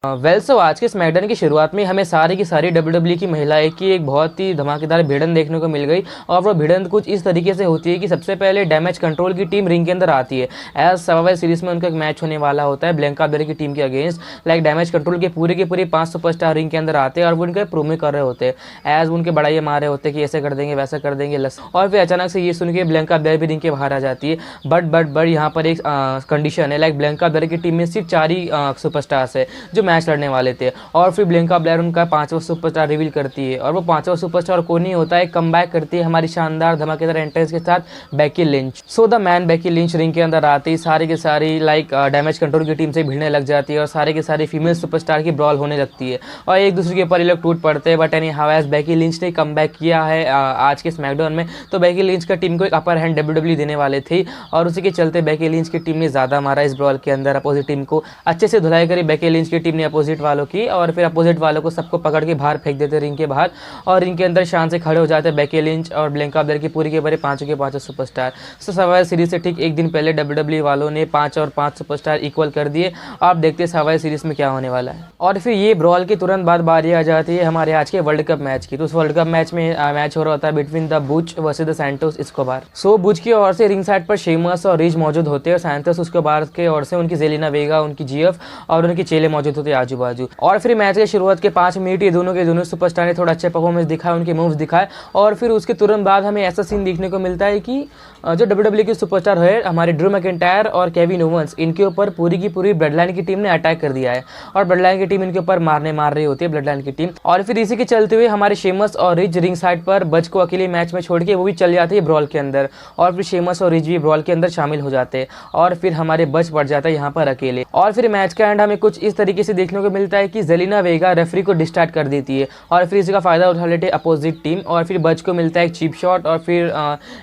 सो आज के स्मैकडाउन की शुरुआत में हमें सारी की सारी डब्ल्यूडब्ल्यूई की महिलाएं की एक बहुत ही धमाकेदार भिड़ंत देखने को मिल गई। और वो भिड़ंत कुछ इस तरीके से होती है कि सबसे पहले डैमेज कंट्रोल की टीम रिंग के अंदर आती है। एज सर्वाइवल सीरीज में उनका एक मैच होने वाला होता है ब्लैंका बेलर की टीम के अगेंस्ट। लाइक डैमेज कंट्रोल के पूरे 5 सुपरस्टार रिंग के अंदर आते हैं और वो उनके प्रोमो कर रहे होते हैं। एज उनके बड़ाई मार रहे होते हैं कि ऐसे कर देंगे वैसा कर देंगे और फिर अचानक से ये सुन के ब्लैंका बेलर भी रिंग के बाहर आ जाती है। बट यहाँ पर एक कंडीशन है। लाइक ब्लैंका बेलर की टीम में सिर्फ 4 ही सुपरस्टार्स है जो मैच लड़ने वाले थे। और फिर ब्लैंका बेलर उनका 5वां सुपरस्टार रिवील करती है और वो 5वां सुपरस्टार कोई नहीं होता है, कमबैक करती है हमारी शानदार धमाकेदार एंट्रेंस के साथ Becky Lynch. So the man Becky Lynch ring के अंदर आती है। सारी के सारी लाइक डैमेज कंट्रोल की टीम से भिड़ने लग जाती है और सारे के सारे फीमेल सुपरस्टार की ब्रॉल होने लगती है और एक दूसरे के ऊपर ये लोग टूट पड़ते हैं। But anyhow as Becky Lynch ने कमबैक किया है आज के स्मैकडाउन में, तो बेकी लिंच का टीम को एक अपर हैंड डब्ल्यूडब्ल्यूई देने वाले थे और उसी के चलते बेकी लिंच की टीम ने ज़्यादा मारा इस ब्रॉल के अंदर। अपोजिट टीम को अच्छे से धुलाई करी बेकी लिंच की टीम ने अपोजिट वालों की और फिर अपोजिट वालों को सबको पकड़ के बाहर फेंक देते रिंग के बाहर और रिंग के अंदर शान से खड़े हो जाते बेकी लिंच और ब्लैंका बेलर की पूरी के पूरे 5 के 5 सुपरस्टार। सो सर्वाइवल सीरीज से ठीक एक दिन पहले डब्ल्यूडब्ल्यूई वालों ने 5 और 5 सुपरस्टार इक्वल कर दिए। आप देखते हैं सर्वाइवल सीरीज में क्या होने वाला है। और फिर ये ब्रॉल के तुरंत बाद बारी आ जाती है हमारे आज के वर्ल्ड कप मैच की। तो उस वर्ल्ड कप मैच में मैच हो रहा होता है between the Butch versus the Santos Escobar. So Butch की ओर से रिंग साइड पर शेमस और रिज मौजूद होते हैं और सैंटोस एस्कोबार के ओर से उनकी जेलिना वेगा, उनकी जीएफ और उनके चेले मौजूद होते हैं आजू बाजू। और फिर मैच की शुरुआत के 5 मिनट ये दोनों के दोनों सुपरस्टार ने थोड़ा अच्छा परफॉर्मेंस दिखाया, उनके मूव्स दिखाए और फिर उसके तुरंत बाद हमें ऐसा सीन देखने को मिलता है कि जो डब्ल्यूडब्ल्यूई के सुपरस्टार है हमारे ड्रू मैकिंटायर और केविन ओवेंस, इनके ऊपर पूरी की पूरी ब्लडलाइन की टीम ने अटैक कर दिया है और ब्लडलाइन की टीम इनके ऊपर मार रही होती है ब्लडलाइन की टीम। और फिर इसी के चलते हुए हमारे शेमस और रिज रिंग साइड पर बच को अकेले मैच में छोड़ के वो भी चल जाते हैं ब्रॉल के अंदर और फिर शेमस और रिज भी ब्रॉल के अंदर शामिल हो जाते हैं और फिर हमारे बच पड़ जाता है यहाँ पर अकेले। और फिर मैच का एंड हमें कुछ इस तरीके से देखने को मिलता है कि जेलिना वेगा रेफरी को डिस्ट्रैक्ट कर देती है और फिर इसका फायदा उठा लेते अपोजिट टीम और फिर बच को मिलता है एक चीप शॉट और फिर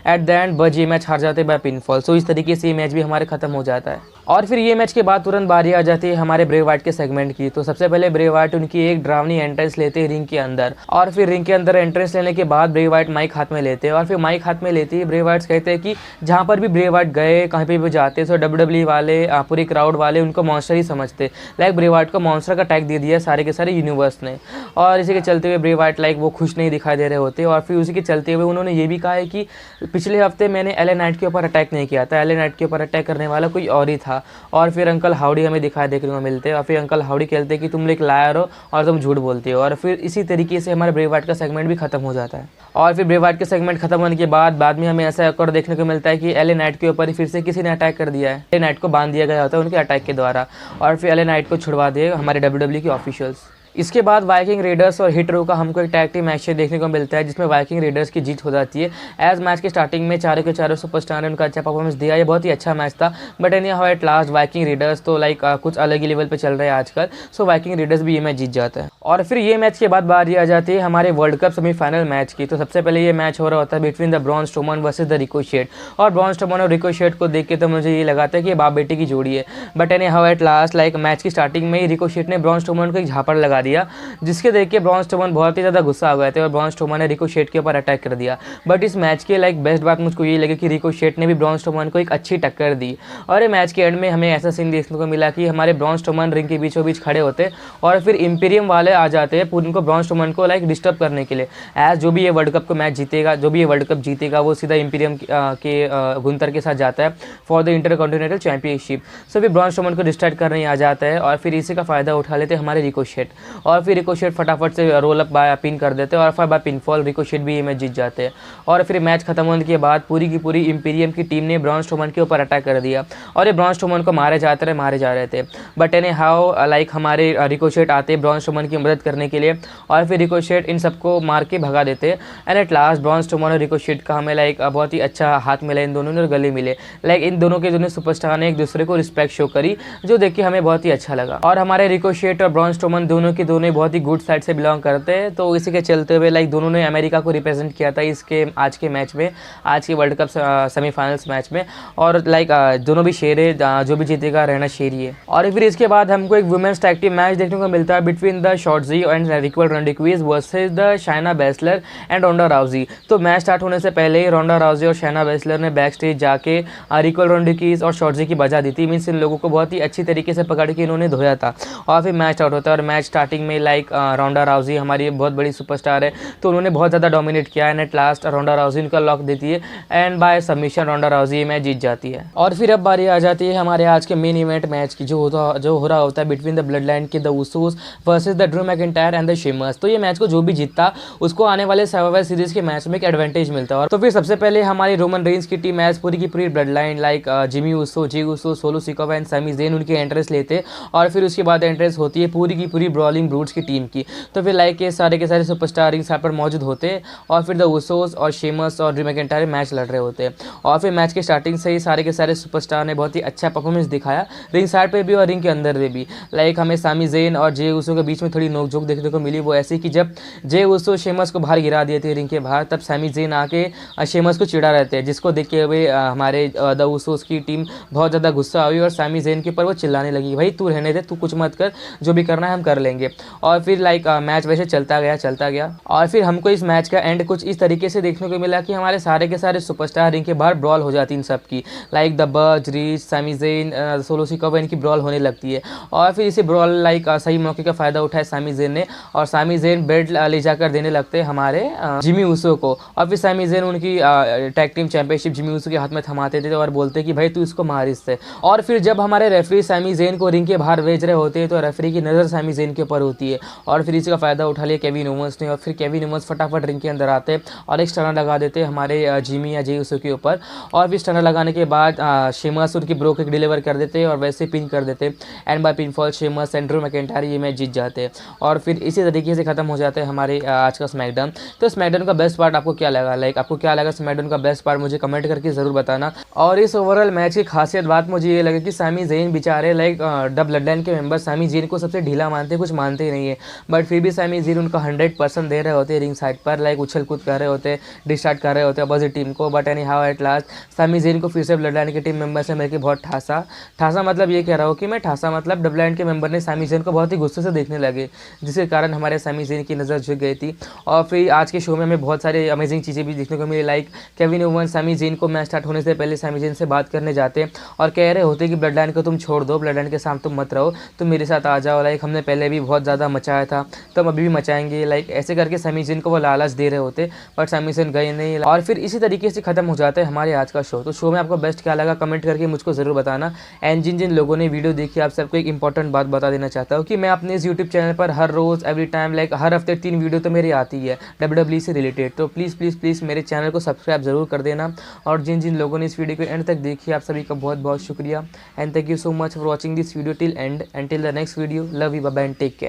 एट द एंड बच ये मैच हार जाते हैं बाय पिनफॉल। सो इस तरीके से ये मैच भी हमारे खत्म हो जाता है। और फिर ये मैच के बाद तुरंत बारी आ जाती है हमारे ब्रे वाइट के सेगमेंट की। तो सबसे पहले ब्रे वाइट उनकी एक डरावनी एंट्रेंस लेते हैं रिंग के अंदर और फिर रिंग के अंदर एंट्रेंस लेने के बाद ब्रे वाइट माइक हाथ में लेते हैं और फिर माइक हाथ में लेते ही ब्रे वाइट्स कहते हैं कि जहाँ पर भी ब्रे वाइट गए कहीं पे भी जाते तो डब्ल्यूडब्ल्यूई वाले पूरी क्राउड वाले उनको मॉन्स्टर ही समझते। लाइक ब्रे वाइट को मॉन्स्टर का टैग दे दिया सारे के सारे यूनिवर्स ने और इसी के चलते हुए ब्रे वाइट लाइक वो खुश नहीं दिखाई दे रहे होते। और फिर उसी के चलते हुए उन्होंने ये भी कहा है कि पिछले हफ्ते मैंने एलए नाइट के ऊपर अटैक नहीं किया था, एलए नाइट के ऊपर अटैक करने वाला कोई और ही था। और फिर अंकल हाउडी हमें दिखाई देखने को मिलते हैं और फिर अंकल हाउडी कहते हैं कि तुम एक लायर हो और तुम झूठ बोलते हो। और फिर इसी तरीके से हमारे ब्रे वाइट का सेगमेंट भी खत्म हो जाता है। और फिर ब्रे वाइट का सेगमेंट खत्म होने के बाद में हमें ऐसा एक और देखने को मिलता है कि एलए नाइट के ऊपर फिर से किसी ने अटैक कर दिया है। एलए नाइट को बांध दिया गया होता है उनके अटैक के द्वारा और फिर एलए नाइट को छुड़वा दिए हमारे डब्ल्यूडब्ल्यूई के ऑफिशियल्स। इसके बाद वाइकिंग रेडर्स और हिट रो का हमको एक टैग टीम मैच देखने को मिलता है जिसमें वाइकिंग रेडर्स की जीत हो जाती है। एज मैच के स्टार्टिंग में चारों के चारों सुपरस्टार ने उनका अच्छा परफॉर्मेंस दिया, ये बहुत ही अच्छा मैच था। But anyhow at last Viking readers तो लाइक कुछ अलग ही लेवल पे चल रहे हैं आजकल। सो वाइकिंग रेडर्स भी ये मैच जीत जाता है। और फिर ये मैच के बाद बारी आ जाती है हमारे वर्ल्ड कप सेमीफाइनल मैच की। तो सबसे पहले ये मैच हो रहा होता है between the Braun Strowman versus the ricochet और ब्रॉन स्ट्रोमन और रिकोशेट को देख के तो मुझे ये लगा था कि ये बाप बेटे की जोड़ी है। But anyhow at last like match की स्टार्टिंग में ही रिकोशेट ने ब्रॉन स्ट्रोमन को एक झापड़ लगा दिया जिसके देख के ब्रॉन स्ट्रोमन बहुत ही ज़्यादा गुस्सा हो गए थे और ब्रॉन स्ट्रोमन ने रिकोशेट के ऊपर अटैक कर दिया। बट इस मैच के लाइक बेस्ट बात मुझको ये लगी कि रिकोशेट ने भी ब्रॉन स्ट्रोमन को एक अच्छी टक्कर दी और ये मैच के एंड में हमें ऐसा सीन देखने को मिला कि हमारे ब्रॉन स्ट्रोमन रिंग के बीचों बीच खड़े होते और फिर इंपीरियम वाले आ जाते हैं उनको ब्रॉन स्ट्रोमन को लाइक डिस्टर्ब करने के लिए। एज जो भी ये वर्ल्ड कप को मैच जीतेगा, जो भी ये वर्ल्ड कप जीतेगा वो सीधा इंपीरियम के गुंतर के साथ जाता है फॉर द इंटरकॉन्टिनेंटल चैंपियनशिप। सो फिर ब्रॉन स्ट्रोमन को डिस्ट्रैक्ट करने आ जाता है और फिर इसी का फायदा उठा लेते हमारे रिकोशेट और फिर रिकोशेट फटाफट से रोल अप बाय पिन कर देते हैं और फिर बाय पिनफॉल रिकोशेट भी ये मैच जीत जाते हैं। और फिर मैच खत्म होने के बाद पूरी की पूरी इंपीरियम की टीम ने ब्रॉन स्ट्रोमन के ऊपर अटैक कर दिया और ये ब्रॉन स्ट्रोमन को मारे जा रहे थे। बट एनी हाउ लाइक हमारे रिकोशेट आते हैं ब्रॉन स्ट्रोमन की मदद करने के लिए और फिर रिकोशेट इन सबको मार के भगा देते हैं। And at last Braun Strowman और रिकोशेट का हमें लाइक बहुत ही अच्छा हाथ मिला इन दोनों ने और गले मिले। लाइक इन दोनों के दोनों सुपरस्टार ने एक दूसरे को रिस्पेक्ट शो करी जो देख के हमें बहुत ही अच्छा लगा। और हमारे रिकोशेट और ब्रॉन स्ट्रोमन दोनों कि दोनों ही बहुत ही गुड साइड से बिलोंग करते हैं, तो इसी के चलते हुए लाइक दोनों ने अमेरिका को रिप्रेजेंट किया था इसके आज के मैच में, आज के वर्ल्ड कप सेमीफाइनल्स मैच में। और लाइक दोनों भी शेर है, जो भी जीतेगा रहना शेर ही है। और फिर इसके बाद हमको एक वुमेन्स टैग टीम मैच देखने को मिलता है between the Shotzi and Raquel Rodriguez versus the Shayna Baszler and Ronda Rousey. तो मैच स्टार्ट होने से पहले ही रोंडा राउजी और शाइना बेसलर ने बैक स्टेज जाके रिकल रॉड्रिगेज और शॉर्टजी की बजा दी थी। मीन्स इन लोगों को बहुत ही अच्छी तरीके से पकड़ के इन्होंने धोया था। और फिर मैच स्टार्ट होता है और मैच स्टार्टिंग में लाइक रोंडा राउजी हमारी बहुत बड़ी सुपरस्टार है, तो उन्होंने बहुत ज़्यादा डोमिनेट किया and at last Ronda Rousey उनका लॉक देती है and by submission Ronda Rousey match जीत जाती है। और फिर अब बारी आ जाती है हमारे आज के मेन इवेंट मैच की, जो हो रहा होता है बिटवीन द ब्लड लाइन के the Usos versus the Drew McIntyre and the Sheamus. तो ये मैच को जो भी जीतता उसको आने वाले सर्वाइवर सीरीज के मैच में एक एडवांटेज मिलता है। तो फिर सबसे पहले हमारी रोमन रेंज की टीम मैच पूरी की पूरी blood line like Jimmy Uso, Jey Uso, Solo Sikoa and Sami Zayn उनके एंट्रेंस लेते और फिर उसके बाद एंट्रेंस होती है पूरी की पूरी ब्रॉलिंग ब्रूड्स की टीम की। तो फिर लाइक के सारे सुपरस्टार रिंग साइड पर मौजूद होते और फिर द उसोस और शेमर्स और ड्रू मैकिंटायर मैच लड़ रहे होते। और फिर मैच के स्टार्टिंग से ही सारे सुपरस्टार ने बहुत ही अच्छा परफॉर्मेंस दिखाया, रिंग साइड पे भी और रिंग के अंदर में भी। लाइक हमें सामी ज़ेन और जे उसो के बीच में थोड़ी नोकझोंक देखने को मिली, वो ऐसी कि जब जे उसो शेमर्स को बाहर गिरा दिए थे रिंग के बाहर, तब सामी ज़ेन आके शेमर्स को चिढ़ा रहते हैं, जिसको देखते हुए हमारे द उसोस की टीम बहुत ज़्यादा गुस्सा हुई और सामी ज़ेन के ऊपर वो चिल्लाने लगी, भाई तू रहने दे, तू कुछ मत कर, जो भी करना है हम कर लेंगे। और फिर लाइक मैच वैसे चलता गया और फिर हमको इस मैच का एंड कुछ इस तरीके से देखने को मिला कि हमारे सारे के सारे सुपरस्टार रिंग के बाहर ब्रॉल हो जाती इन सब की, like the Butch, Ridge, Sami Zayn, Solo Sikoa इनकी ब्रॉल होने लगती है। और फिर इसे ब्रॉल लाइक सही मौके का फ़ायदा उठाया सामी ज़ेन ने और सामी ज़ेन बेल्ट ले जाकर देने लगते हमारे जिमी उसो को। और फिर सामी ज़ेन उनकी tag team championship Jimmy Uso के हाथ में थमाते थे और बोलते कि भाई तू इसको मार इससे। और फिर जब हमारे रेफरी सामी ज़ेन को रिंग के बाहर भेज रहे होते हैं तो रेफरी की नज़र सामी ज़ेन के ऊपर होती है और फिर इसका फ़ायदा उठा लिया केविन ओवंस ने। और फिर केविन ओवंस फटाफट रिंग के अंदर आते और एक स्टनर लगा देते हमारे जिमी या जे उसो के ऊपर। और फिर स्टनर लगाने के बाद शेमर्स उनकी ब्रो किक डिलीवर कर देते और वैसे पिन कर देते and by pin fall Sheamus and Drew McIntyre ये मैच जीत जाते और फिर इसी तरीके से खत्म हो जाते हैं हमारे आज का स्मैकडाउन। तो स्मैकडाउन का बेस्ट पार्ट आपको क्या लगा, लाइक आपको क्या लगा स्मैकडाउन का बेस्ट पार्ट, मुझे कमेंट करके ज़रूर बताना। और इस ओवरऑल मैच की खासियत बात मुझे ये लगी कि सामी ज़ेन बेचारे लाइक द ब्लड लाइन के मेंबर सामी ज़ेन को सबसे ढीला मानते, कुछ मानते ही नहीं है, बट फिर भी सामी ज़ेन उनका 100% दे रहे होते हैं रिंग साइड पर, लाइक उछल कूद कर रहे होते, डिस्टार्ट कर रहे होते अपोजिट टीम को। But anyhow at last Sami Zayn को फिर से ब्लड लाइन की टीम मेंबर से मेरे को बहुत ठासा मतलब ये कह रहा हूँ कि मैं ठासा मतलब ब्लड लाइन के मेंबर ने सामी ज़ेन को बहुत ही गुस्से से देखने लगे, जिसके कारण हमारे सामी ज़ेन की नज़र झुक गई थी। और फिर आज के शो में हमें बहुत सारे अमेजिंग चीज़ें भी देखने को मिली, लाइक केविन ओवंस सामी ज़ेन को मैच स्टार्ट होने से पहले सामी ज़ेन से बात करने जाते और कह रहे होते कि ब्लड लाइन को तुम छोड़ दो, ब्लड लाइन के साथ तुम मत रहो, तुम मेरे साथ आ जाओ, लाइक हमने पहले भी बहुत ज़्यादा मचाया था, तुम अभी भी मचाएंगे, लाइक ऐसे करके सामी ज़ेन को वो लालच दे रहे होते, बट सामी ज़ेन गए नहीं। और फिर इसी तरीके से खत्म हो जाता है हमारे आज का शो। तो शो में आपको बेस्ट क्या लगा कमेंट करके मुझको ज़रूर बताना। एंड जिन लोगों ने वीडियो देखी आप सबको एक इंपॉर्टेंट बात बता देना चाहता हूँ कि मैं अपने इस यूट्यूब चैनल पर हर रोज़ एवरी टाइम लाइक हर हफ्ते 3 वीडियो तो मेरी आती है WWE से रिलेटेड, तो प्लीज़ मेरे चैनल को सब्सक्राइब ज़रूर कर देना। और जिन लोगों ने इस वीडियो को एंड तक देखी आप सभी का बहुत बहुत शुक्रिया and thank you so much for watching this video till and till the next video. Love you, bye bye and take care.